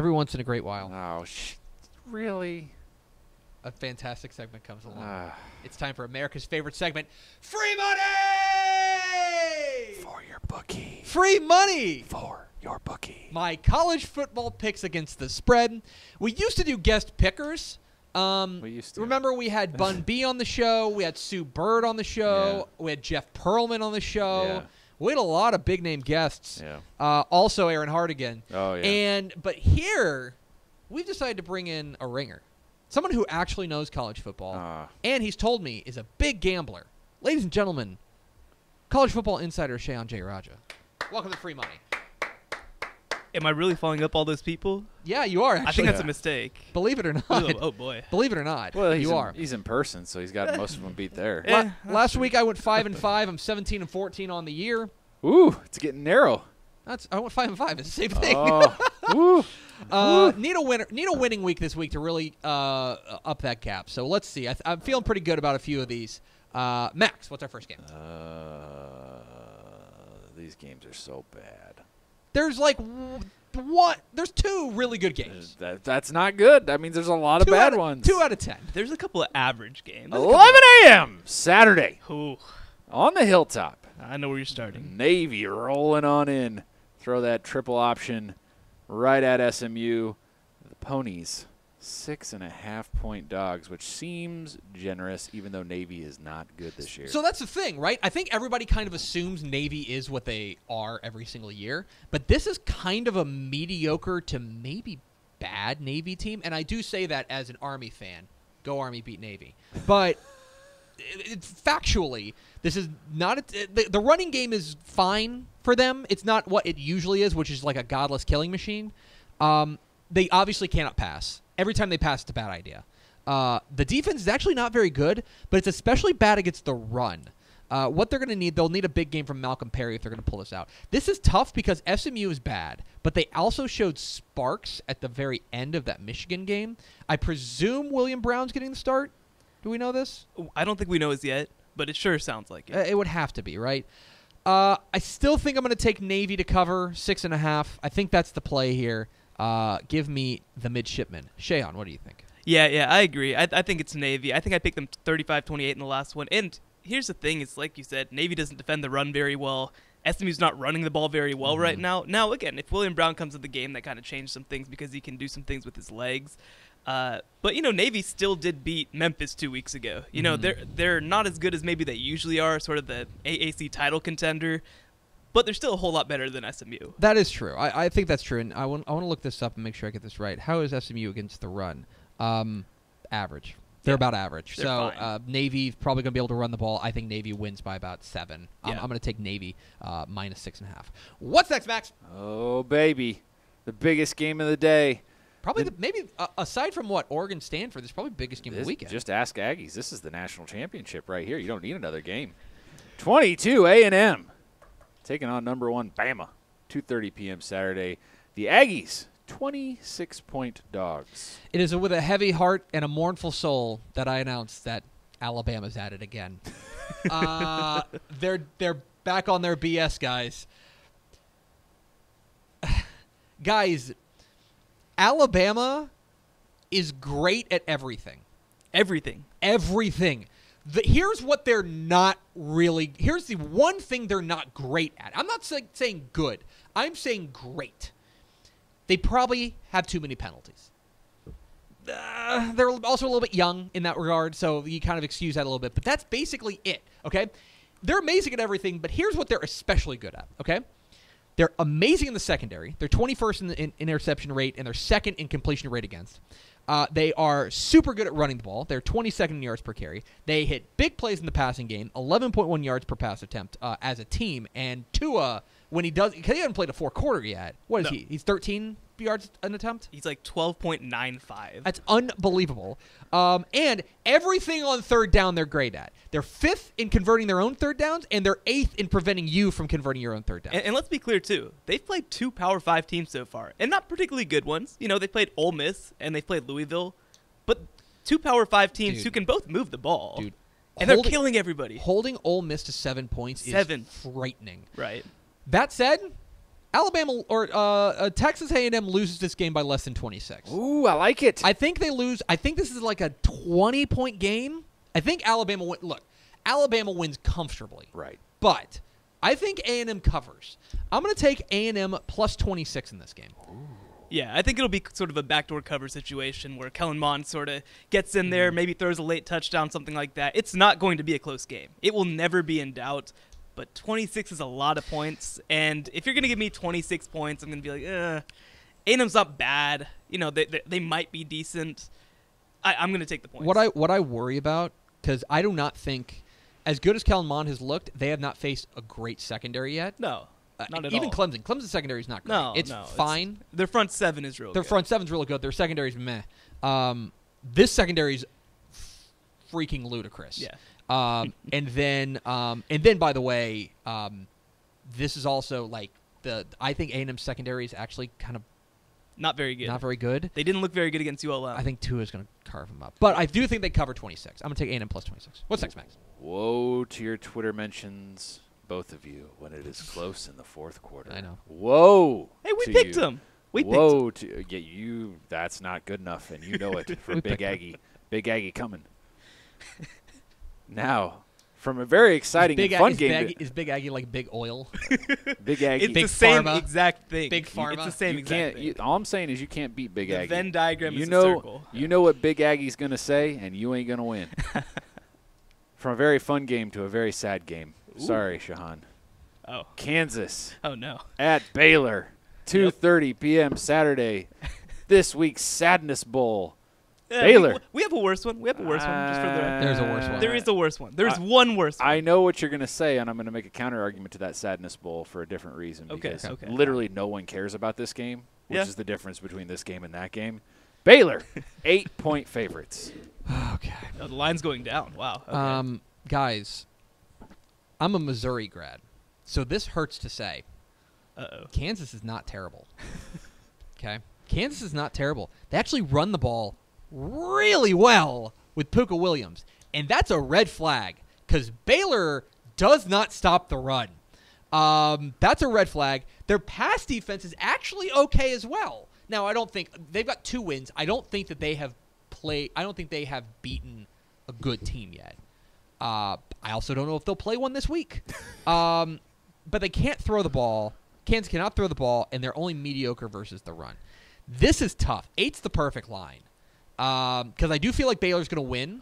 Every once in a great while. Oh, really? A fantastic segment comes along. It's time for America's favorite segment, Free Money! For your bookie. Free money! For your bookie. My college football picks against the spread. We used to do guest pickers. We used to. Remember we had Bun B on the show. We had Sue Bird on the show. Yeah. We had Jeff Pearlman on the show. Yeah. We had a lot of big-name guests. Yeah. Also Aaron Hardigan. Oh, yeah. But here, we've decided to bring in a ringer. Someone who actually knows college football, and he's told me is a big gambler. Ladies and gentlemen, college football insider Shayon J. Raja. Welcome to Free Money. Am I really following up all those people? Yeah, you are, actually. I think that's a mistake. Believe it or not. Oh, boy. Believe it or not, Well, you are. He's in person, so he's got most of them beat there. Last week I went 5-5. I'm 17-14 on the year. Ooh, it's getting narrow. I went 5-5. It's the same thing. Ooh. Need a winning week this week to really up that gap. So let's see. I'm feeling pretty good about a few of these. Max, what's our first game? These games are so bad. There's there's two really good games. That's not good. That means there's a lot of bad ones. 2 out of 10. There's a couple of average games. 11 a.m. Saturday Ooh, on the hilltop. I know where you're starting. Navy rolling on in. Throw that triple option right at SMU. The Ponies, 6.5-point dogs, which seems generous, even though Navy is not good this year. So that's the thing, right? I think everybody kind of assumes Navy is what they are every single year, but this is kind of a mediocre to maybe bad Navy team, and I do say that as an Army fan. Go Army, beat Navy. But factually, this is not the running game is fine for them. It's not what it usually is, which is like a godless killing machine. They obviously cannot pass. Every time they pass, it's a bad idea. The defense is actually not very good, but it's especially bad against the run. What they're going to need, they'll need a big game from Malcolm Perry if they're going to pull this out. This is tough because SMU is bad, but they also showed sparks at the very end of that Michigan game. I presume William Brown's getting the start. Do we know this? I don't think we know as yet, but it sure sounds like it. It would have to be, right? I still think I'm going to take Navy to cover 6.5. I think that's the play here. Give me the midshipmen. Shayon, what do you think? Yeah, I agree. I think it's Navy. I think I picked them 35-28 in the last one. And here's the thing. It's like you said, Navy doesn't defend the run very well. SMU's not running the ball very well right now. Now, again, if William Brown comes in the game, that kind of changed some things because he can do some things with his legs. But, Navy still did beat Memphis 2 weeks ago. They're not as good as maybe they usually are, sort of the AAC title contender. But they're still a whole lot better than SMU. That is true. I think that's true. And I want to look this up and make sure I get this right. How is SMU against the run? Average. They're about average. They're Navy's probably going to be able to run the ball. I think Navy wins by about 7. Yeah. I'm going to take Navy minus 6.5. What's next, Max? Oh, baby. The biggest game of the day. Probably aside from what Oregon Stanford, this is probably the biggest game of the weekend. Just ask Aggies. This is the national championship right here. You don't need another game. 22 A&M taking on number 1 Bama. 2:30 p.m. Saturday. The Aggies, 26-point dogs. It is with a heavy heart and a mournful soul that I announce that Alabama's at it again. They're back on their BS, guys. Guys, Alabama is great at everything. Everything. Here's what they're not really. Here's the one thing they're not great at. I'm not saying good. I'm saying great. They probably have too many penalties. They're also a little bit young in that regard, so you kind of excuse that a little bit. But that's basically it, okay? They're amazing at everything, but here's what they're especially good at, okay? They're amazing in the secondary. They're 21st in interception rate, and they're 2nd in completion rate against. They are super good at running the ball. They're 22nd in yards per carry. They hit big plays in the passing game, 11.1 yards per pass attempt as a team. And Tua, when he does, because he hasn't played a 4-quarter yet. What is he? He's 13 yards an attempt? He's like 12.95. That's unbelievable. And everything on third down they're great at. They're 5th in converting their own third downs, and they're 8th in preventing you from converting your own third downs. And let's be clear, too. They've played 2 Power 5 teams so far, and not particularly good ones. They played Ole Miss, and they played Louisville. But 2 Power 5 teams who can both move the ball. Dude. And they're killing everybody. Holding Ole Miss to 7 points is frightening. Right. That said, Alabama or Texas A&M loses this game by less than 26. Ooh, I like it. I think they lose. I think this is like a 20-point game. I think Alabama Alabama wins comfortably. Right. But I think A&M covers. I'm going to take A&M plus 26 in this game. Yeah, I think it'll be sort of a backdoor cover situation where Kellen Mond sort of gets in there, maybe throws a late touchdown, something like that. It's not going to be a close game. It will never be in doubt, but 26 is a lot of points. And if you're going to give me 26 points, I'm going to be like, A&M's not bad. You know, they might be decent. I'm going to take the points. What I worry about, because I do not think, as good as Kellen Mond has looked, they have not faced a great secondary yet. No. Not at even all. Clemson. Clemson's secondary is not great. No, it's fine. Their front seven is really Their good. front seven's really good. Their secondary's meh. This secondary's freaking ludicrous. Yeah. And then by the way, this is also like I think A&M's secondary is actually kind of not very good. Not very good. They didn't look very good against ULM. I think Tua's going to carve them up. But I do think they cover 26. I'm going to take A&M plus 26. What's next, Max? Whoa to your Twitter mentions, both of you, when it is close in the fourth quarter. I know. Whoa. Hey, we to picked you. them. We picked Whoa to you. That's not good enough, and you know it for We Big picked 'em. Aggie. Big Aggie coming. Now, from a very exciting and fun game. Is Big Aggie like Big Oil? Big Aggie. It's Big the same Pharma. exact thing. Big Pharma. It's the same exact thing. All I'm saying is you can't beat Big The Aggie. Venn diagram you is know, a circle. You know what Big Aggie's going to say, and you ain't going to win. From a very fun game to a very sad game. Ooh. Sorry, Shahan. Oh. Kansas Oh, no. at Baylor. 2:30 p.m. Saturday. This week's Sadness Bowl. Baylor. We have a worse one. Just for the record. There's a worse one. There is a worse one. There's one worse one. I know what you're going to say, and I'm going to make a counter argument to that Sadness Bowl for a different reason. Okay, Because okay. literally no one cares about this game, which Yeah. is the difference between this game and that game. Baylor, 8-point favorites. Okay. Oh, the line's going down. Wow. Okay. Guys, I'm a Missouri grad, so this hurts to say. Uh-oh. Kansas is not terrible. Okay? Kansas is not terrible. They actually run the ball really well with Puka Williams, and that's a red flag because Baylor does not stop the run. That's a red flag. Their pass defense is actually okay as well. Now, I don't think they've got 2 wins. I don't think that they have beaten a good team yet. I also don't know if they'll play one this week. But they can't throw the ball. Kansas cannot throw the ball, and they're only mediocre versus the run. This is tough. 8's the perfect line. Because I do feel like Baylor's going to win,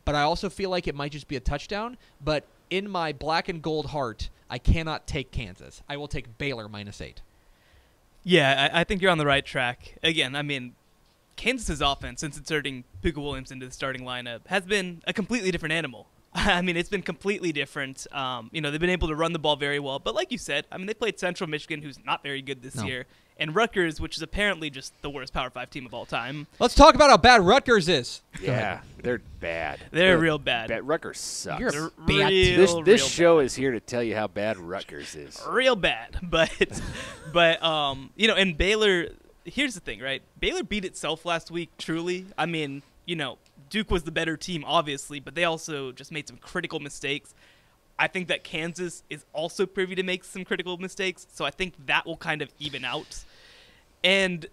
but I also feel like it might just be a touchdown. But in my black and gold heart, I cannot take Kansas. I will take Baylor -8. Yeah, I think you're on the right track. Again, I mean, Kansas's offense, since inserting Puka Williams into the starting lineup, has been a completely different animal. I mean, it's been completely different. They've been able to run the ball very well. But like you said, I mean, they played Central Michigan, who's not very good this year, and Rutgers, which is apparently just the worst Power 5 team of all time. Let's talk about how bad Rutgers is. Yeah, they're bad. They're real bad. Rutgers sucks. You're They're a bad team. real, This real show bad. is here to tell you how bad Rutgers is. Real bad. But and Baylor, here's the thing, right? Baylor beat itself last week, truly. I mean, Duke was the better team, obviously, but they also just made some critical mistakes. I think that Kansas is also privy to make some critical mistakes, so I think that will kind of even out. And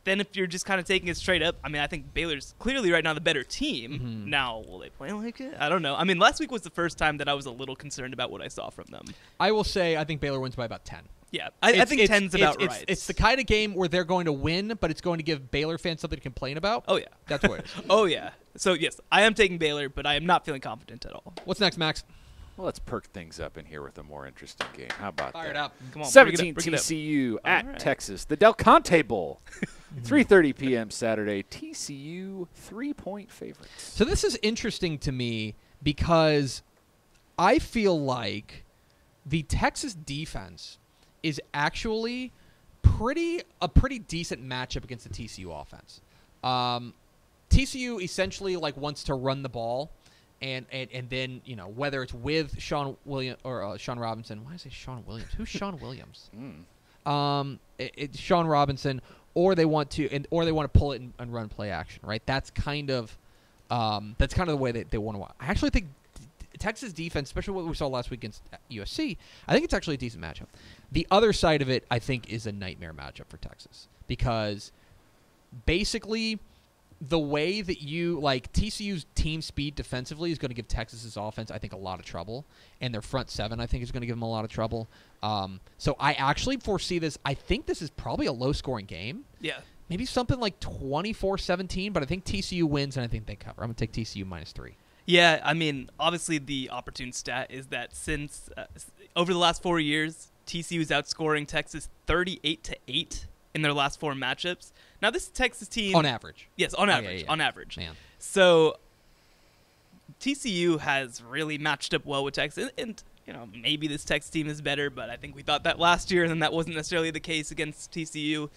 then if you're just kind of taking it straight up, I mean, I think Baylor's clearly right now the better team. Mm-hmm. Now, will they play like it? I don't know. I mean, last week was the first time that I was a little concerned about what I saw from them. I will say I think Baylor wins by about 10. Yeah, I think 10's about right. It's the kind of game where they're going to win, but it's going to give Baylor fans something to complain about. Oh, yeah. That's what it is. Oh, yeah. So, yes, I am taking Baylor, but I am not feeling confident at all. What's next, Max? Well, let's perk things up in here with a more interesting game. How about Fire that? it up. Come on, 17 bring it up. TCU at right. Texas. The Del Conte Bowl. 3:30 p.m. Saturday. TCU 3-point favorites. So this is interesting to me because I feel like the Texas defense is actually a pretty decent matchup against the TCU offense. TCU essentially wants to run the ball, and then whether it's with Sean Williams or Sean Robinson. Why did I say Sean Williams? Who's Sean Williams? It's Sean Robinson, or they want to pull it and run play action. Right. That's kind of the way that they want to. I actually think Texas defense, especially what we saw last week against USC, I think it's actually a decent matchup. The other side of it, I think, is a nightmare matchup for Texas because basically the way that TCU's team speed defensively is going to give Texas's offense, I think, a lot of trouble, and their front seven, I think, is going to give them a lot of trouble. So I actually foresee this. I think this is probably a low-scoring game. Yeah. Maybe something like 24-17, but I think TCU wins, and I think they cover. I'm going to take TCU -3. Yeah, I mean, obviously the opportune stat is that since over the last 4 years, TCU is outscoring Texas 38-8 in their last 4 matchups. Now, this Texas team... On average. Yes, on average. Yeah. On average. Man. So, TCU has really matched up well with Texas, and maybe this Texas team is better, but I think we thought that last year, and then that wasn't necessarily the case against TCU.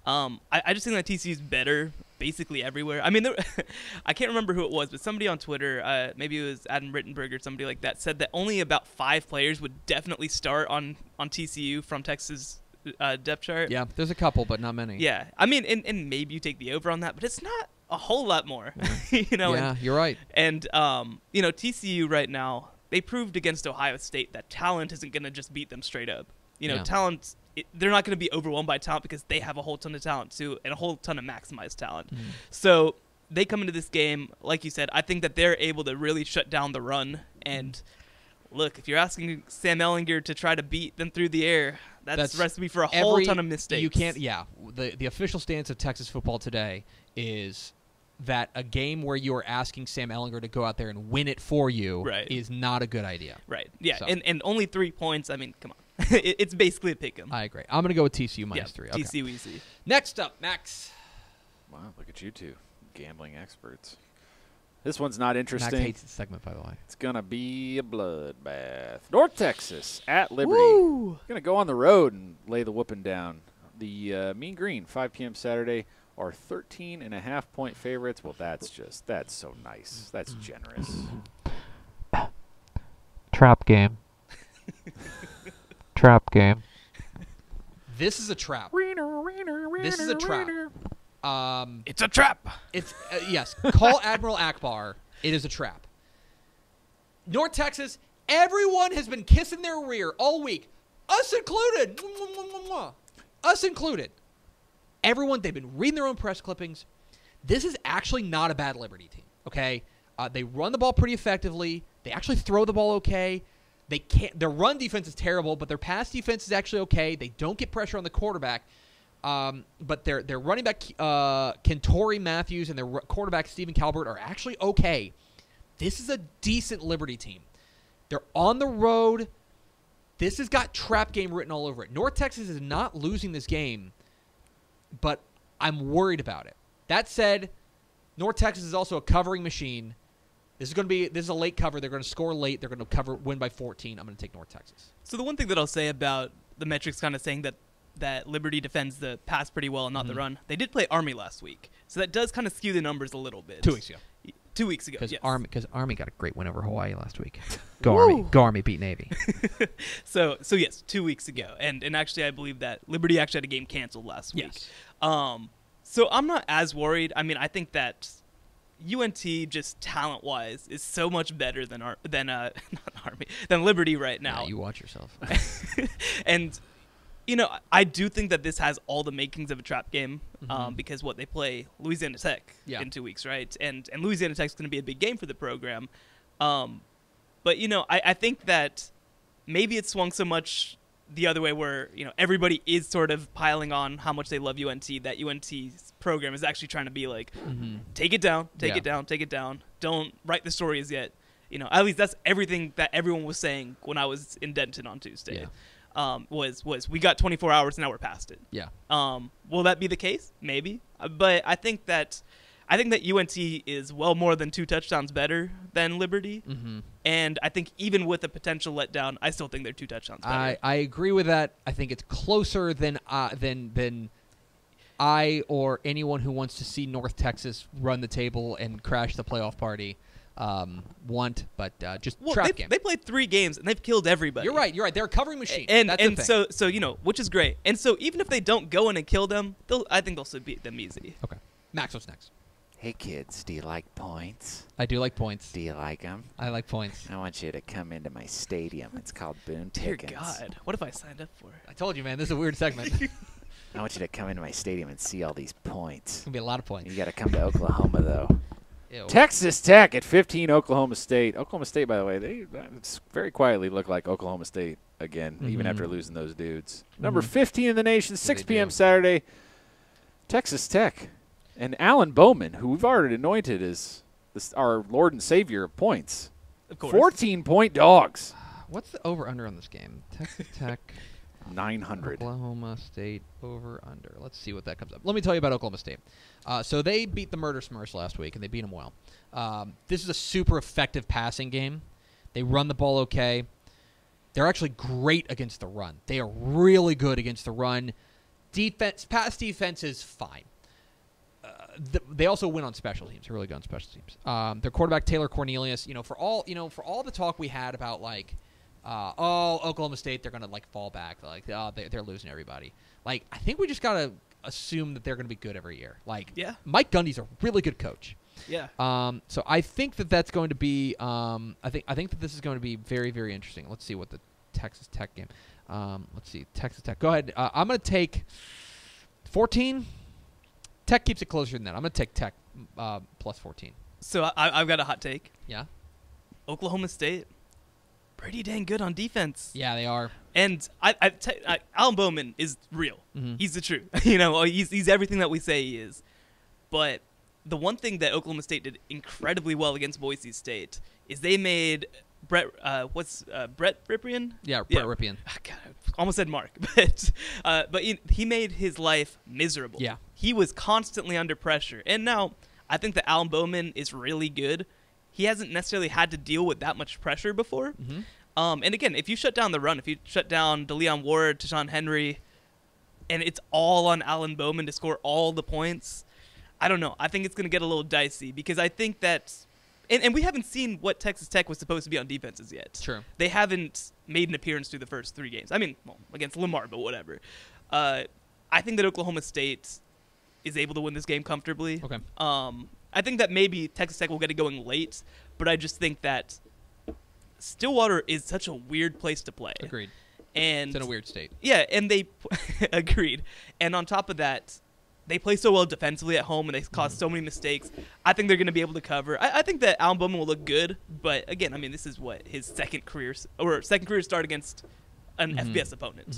I just think that TCU is better basically everywhere. I mean, I can't remember who it was, but somebody on Twitter, maybe it was Adam Rittenberg or somebody like that, said that only about 5 players would definitely start on TCU from Texas depth chart. Yeah, there's a couple, but not many. Yeah, I mean, and maybe you take the over on that, but it's not a whole lot more. Yeah, yeah, you're right. And TCU right now, they proved against Ohio State that talent isn't going to just beat them straight up. Talent. They're not going to be overwhelmed by talent because they have a whole ton of talent too and a whole ton of maximized talent. Mm. So they come into this game, like you said, I think that they're able to really shut down the run. And look, if you're asking Sam Ehlinger to try to beat them through the air, that's a recipe for a whole ton of mistakes. You can't. Yeah, the official stance of Texas football today is that a game where you are asking Sam Ehlinger to go out there and win it for you is not a good idea. Right. Yeah. So. And only 3 points. I mean, come on. It's basically a pick 'em. I agree. I'm going to go with TCU -3. Okay. TCU easy. Next up, Max. Wow, look at you two, gambling experts. This one's not interesting. Max hates this segment, by the way. It's going to be a bloodbath. North Texas at Liberty. Woo! Going to go on the road and lay the whooping down. The Mean Green, 5 p.m. Saturday, are 13.5-point favorites. Well, that's so nice. That's generous. Trap game. Trap game. This is a trap. This is a trap. It's a trap. It's yes. Call Admiral Akbar. It is a trap. North Texas. Everyone has been kissing their rear all week, us included. Us included. Everyone. They've been reading their own press clippings. This is actually not a bad Liberty team. Okay. They run the ball pretty effectively. They actually throw the ball okay. They can't. Their run defense is terrible, but their pass defense is actually okay. They don't get pressure on the quarterback. But their running back Kentori Matthews and their quarterback Stephen Calvert are actually okay. This is a decent Liberty team. They're on the road. This has got trap game written all over it. North Texas is not losing this game, but I'm worried about it. That said, North Texas is also a covering machine. This is a late cover. They're going to score late. They're going to win by 14. I'm going to take North Texas. So the one thing that I'll say about the metrics kind of saying that Liberty defends the pass pretty well and not the run, they did play Army last week. So that does kind of skew the numbers a little bit. 2 weeks ago. 2 weeks ago, yes. Because Army got a great win over Hawaii last week. Go Army. Go Army, beat Navy. So yes, 2 weeks ago. And actually I believe that Liberty actually had a game canceled last week. Yes. So I'm not as worried. I mean, I think that UNT just talent-wise is so much better than Liberty right now. Yeah, you watch yourself. And I do think that this has all the makings of a trap game because they play Louisiana Tech in 2 weeks, right? And Louisiana Tech's going to be a big game for the program. But I think that maybe it swung so much the other way where everybody is sort of piling on how much they love UNT, that UNT's program is actually trying to be like, take it down, take it down. Don't write the story as yet. At least that's everything that everyone was saying when I was in Denton on Tuesday. Was we got 24 hours, now we're past it. Yeah. Will that be the case? Maybe. But I think that UNT is well more than 2 touchdowns better than Liberty. And I think even with a potential letdown, I still think they're 2 touchdowns better. I agree with that. I think it's closer than I or anyone who wants to see North Texas run the table and crash the playoff party want, but just trap game. They played 3 games and they've killed everybody. You're right. They're a covering machine. And that's the thing. so which is great. And so even if they don't go in and kill them, I think they'll still beat them easy. Okay. Max, what's next? Hey, kids, do you like points? I do like points. Do you like them? I like points. I want you to come into my stadium. It's called Boone Dear Pickens. God, what have I signed up for? I told you, man. This is a weird segment. It's I want you to come into my stadium and see all these points. gonna be a lot of points. You got to come to Oklahoma, though. Ew. Texas Tech at 15, Oklahoma State. Oklahoma State, by the way, they very quietly look like Oklahoma State again, even after losing those dudes. Number 15 in the nation, 6 they p.m. do. Saturday. Texas Tech. And Alan Bowman, who we've already anointed as our Lord and Savior of points. Of course. 14-point dogs. What's the over/under on this game? Texas Tech, 900. Oklahoma State over/under. Let's see what that comes up. Let me tell you about Oklahoma State. So they beat the Murder Smurfs last week, and they beat them well. This is a super effective passing game. They run the ball okay. They're actually great against the run. They are really good against the run. Pass defense is fine. They also win on special teams. They're really good on special teams. Their quarterback Taylor Cornelius. For all the talk we had about Oklahoma State, they're gonna fall back. They're losing everybody. I think we just gotta assume that they're gonna be good every year. Yeah. Mike Gundy's a really good coach. Yeah. So I think that's going to be. I think that this is going to be very, very interesting. Let's see what the Texas Tech game. Let's see Texas Tech. Go ahead. I'm going to take 14. Tech keeps it closer than that. I'm going to take Tech plus 14. So I've got a hot take. Yeah. Oklahoma State, pretty dang good on defense. Yeah, they are. And Alan Bowman is real. Mm-hmm. He's the truth. He's everything that we say he is. But the one thing that Oklahoma State did incredibly well against Boise State is they made Brett Ripien? Yeah, Brett Ripien. God, I almost said Mark, but he made his life miserable. Yeah. He was constantly under pressure. And now I think that Alan Bowman is really good. He hasn't necessarily had to deal with that much pressure before. Mm-hmm. And again, if you shut down the run, if you shut down DeLeon Ward, Tashawn Henry, and it's all on Alan Bowman to score all the points, I don't know. I think it's going to get a little dicey because I think that and we haven't seen what Texas Tech was supposed to be on defenses yet. True. They haven't made an appearance through the first 3 games. I mean, against Lamar, but whatever. I think that Oklahoma State is able to win this game comfortably. Okay. I think that maybe Texas Tech will get it going late, but I just think that Stillwater is such a weird place to play. Agreed. And It's in a weird state. Yeah, and they agreed. And on top of that, they play so well defensively at home, and they cause so many mistakes. I think they're going to be able to cover. I think that Alan Bowman will look good, but again, I mean, this is his second career start against an FBS opponent.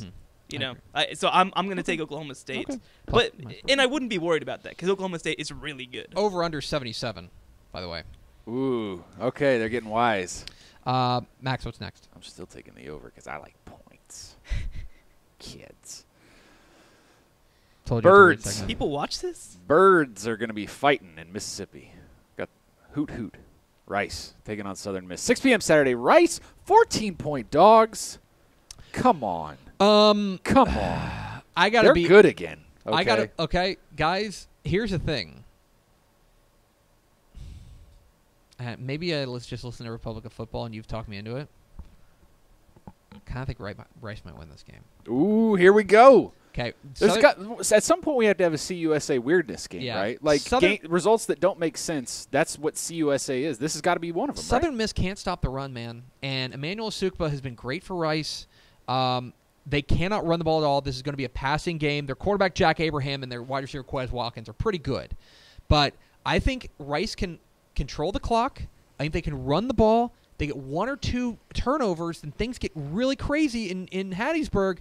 Mm-hmm. So I'm going to take Oklahoma State, Okay. and I wouldn't be worried about that because Oklahoma State is really good. Over/under 77, by the way. Ooh, okay, they're getting wise. Max, what's next? I'm still taking the over because I like points. Kids. Told you it's a weird Birds. segment. People watch this? Birds are going to be fighting in Mississippi. Got Hoot Hoot. Rice taking on Southern Miss. 6 p.m. Saturday. Rice, 14-point dogs. Come on. Come on. I gotta They're be good again. Okay? I gotta. Okay, guys. Here's the thing. Maybe let's just listen to Republic of Football, and you've talked me into it. I kind of think Rice might win this game. Ooh, here we go. Okay. At some point, we have to have a CUSA weirdness game, Yeah. right? Like Southern- results that don't make sense. That's what CUSA is. This has got to be one of them, Southern right? Miss can't stop the run, man. And Emmanuel Sukba has been great for Rice. They cannot run the ball at all. This is going to be a passing game. Their quarterback, Jack Abraham, and their wide receiver, Quez Watkins, are pretty good. But I think Rice can control the clock. I think they can run the ball. They get 1 or 2 turnovers, and things get really crazy in Hattiesburg.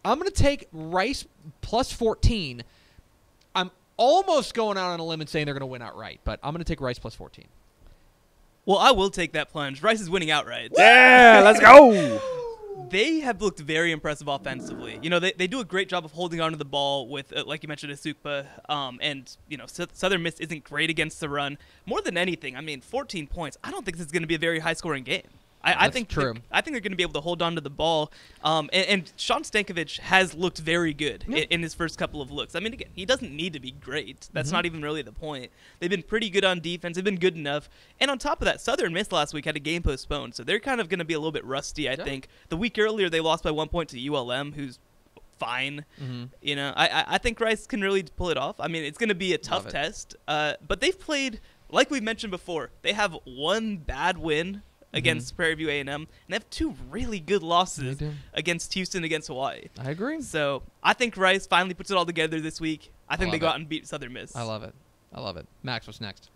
I'm going to take Rice plus 14. I'm almost going out on a limb and saying they're going to win outright, but I'm going to take Rice plus 14. Well, I will take that plunge. Rice is winning outright. Yeah, let's go. They have looked very impressive offensively. They do a great job of holding on to the ball with, like you mentioned, Asukpa. And, Southern Miss isn't great against the run. More than anything, 14 points. I don't think this is going to be a very high-scoring game. I think true. I think they're going to be able to hold on to the ball. And Sean Stankovic has looked very good in his first couple of looks. Again, he doesn't need to be great. That's not even really the point. They've been pretty good on defense. They've been good enough. And on top of that, Southern Miss last week had a game postponed, so they're kind of going to be a little bit rusty, I think. The week earlier, they lost by 1 point to ULM, who's fine. Mm-hmm. You know, I think Rice can really pull it off. I mean, it's going to be a tough test, but they've played, like we mentioned before, they have one bad win against Prairie View A&M, and they have 2 really good losses against Houston, against Hawaii. I agree. So I think Rice finally puts it all together this week. I think they go out and beat Southern Miss. I love it. I love it. Max, what's next?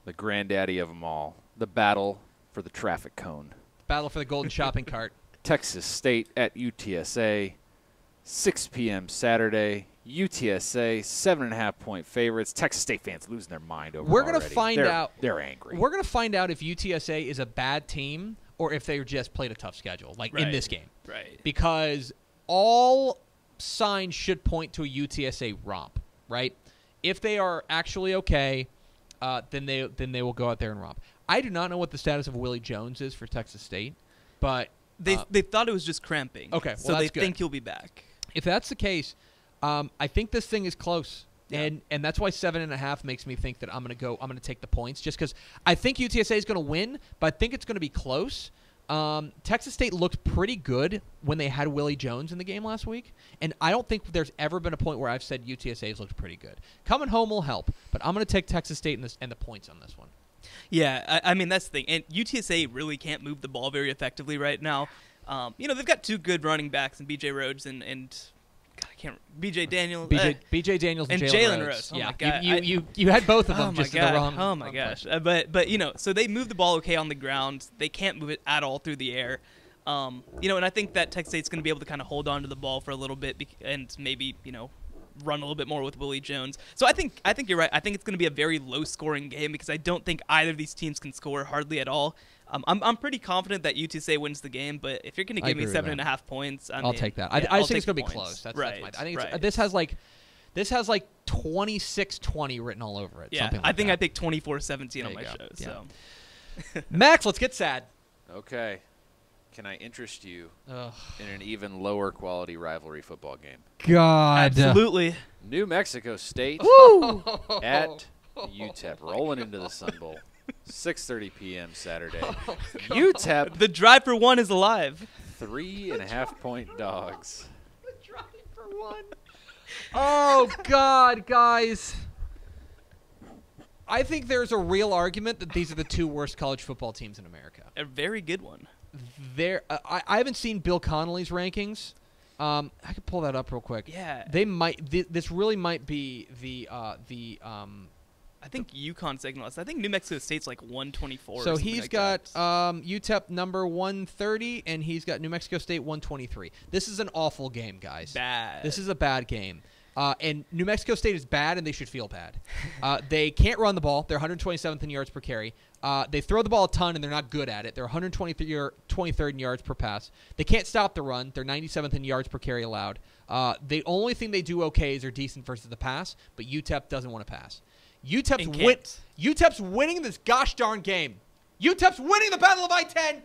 The granddaddy of them all. The battle for the traffic cone. Battle for the golden shopping cart. Texas State at UTSA, 6 p.m. Saturday. UTSA, 7.5-point favorites. Texas State fans losing their mind over We're going gonna to find out. They're angry. We're going to find out if UTSA is a bad team or if they just played a tough schedule, like in this game. Right. Because all signs should point to a UTSA romp, right? If they are actually okay, then they will go out there and romp. I do not know what the status of Willie Jones is for Texas State, but they thought it was just cramping. Okay, well, so that's they good. think he'll be back. If that's the case, I think this thing is close. Yeah. And that's why 7.5 makes me think that I'm gonna take the points, just because I think UTSA is gonna win, but I think it's gonna be close. Texas State looked pretty good when they had Willie Jones in the game last week, and I don't think there's ever been a point where I've said UTSA's looked pretty good. Coming home will help, but I'm gonna take Texas State and the points on this one. Yeah, I mean, that's the thing. And UTSA really can't move the ball very effectively right now. You know, they've got 2 good running backs in B.J. Rhodes and God, I can't B.J. Daniels. B.J. Daniels and Jalen Rhodes. Rhodes. Oh yeah, my God. you had both of them Oh just my in the God. wrong. Oh my gosh. But you know, so they move the ball okay on the ground. They can't move it at all through the air. You know, and I think that Texas State's going to be able to kind of hold on to the ball for a little bit and maybe, you know, run a little bit more with Willie Jones. So I think you're right. I think it's going to be a very low-scoring game because I don't think either of these teams can score hardly at all. I'm pretty confident that UTSA wins the game, but if you're going to give me 7.5 points, I'll take that. I just think it's going to be close. That's right. I think this has like 26-20 written all over it. Yeah, something like I think that. I picked 24-17 on my show. Yeah. So Max, let's get sad. Okay. Can I interest you Ugh. in an even lower quality rivalry football game? God. absolutely. New Mexico State at UTEP, rolling into the Sun Bowl. 6:30 p.m. Saturday. UTEP, The drive for one is alive. 3.5-point dogs. Trying for one. Oh, God, guys. I think there's a real argument that these are the 2 worst college football teams in America. A very good one. I haven't seen Bill Connolly's rankings. I could pull that up real quick. Yeah. They might. This really might be the. I think UConn's second last. I think New Mexico State's like 124. So or something he's like got that. UTEP number 130, and he's got New Mexico State 123. This is an awful game, guys. Bad. This is a bad game. And New Mexico State is bad, and they should feel bad. They can't run the ball. They're 127th in yards per carry. They throw the ball a ton, and they're not good at it. They're 123rd in yards per pass. They can't stop the run. They're 97th in yards per carry allowed. The only thing they do okay is they're decent versus the pass, but UTEP doesn't want to pass. UTEP's winning this gosh darn game. UTEP's winning the Battle of I-10.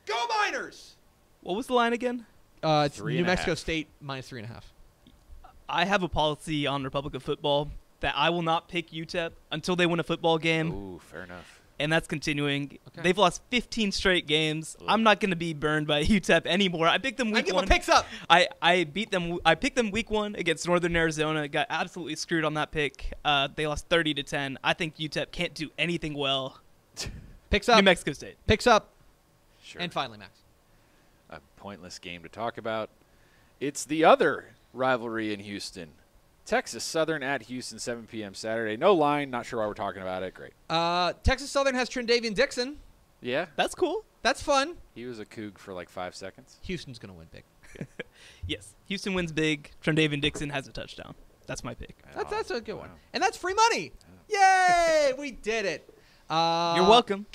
Go Miners! What was the line again? It's 3.5. New Mexico State minus 3.5. I have a policy on Republic of Football that I will not pick UTEP until they win a football game, Ooh, fair enough. and that's continuing. Okay. They've lost 15 straight games. Ugh. I'm not going to be burned by UTEP anymore. I picked them I week give one. them picks up. I beat them. I picked them week 1 against Northern Arizona. Got absolutely screwed on that pick. They lost 30-10. I think UTEP can't do anything well. Picks up. New Mexico State. Picks up. Sure. And finally, Max. A pointless game to talk about. It's the other rivalry in Houston. Texas Southern at Houston, 7 p.m. Saturday. No line. Not sure why we're talking about it. Great. Texas Southern has Trendavian Dixon. Yeah. That's cool. That's fun. He was a Coug for like 5 seconds. Houston's going to win big. Yes. Houston wins big. Trendavian Dixon has a touchdown. That's my pick. That's a good one. Wow. And that's free money. Yay! We did it. You're welcome.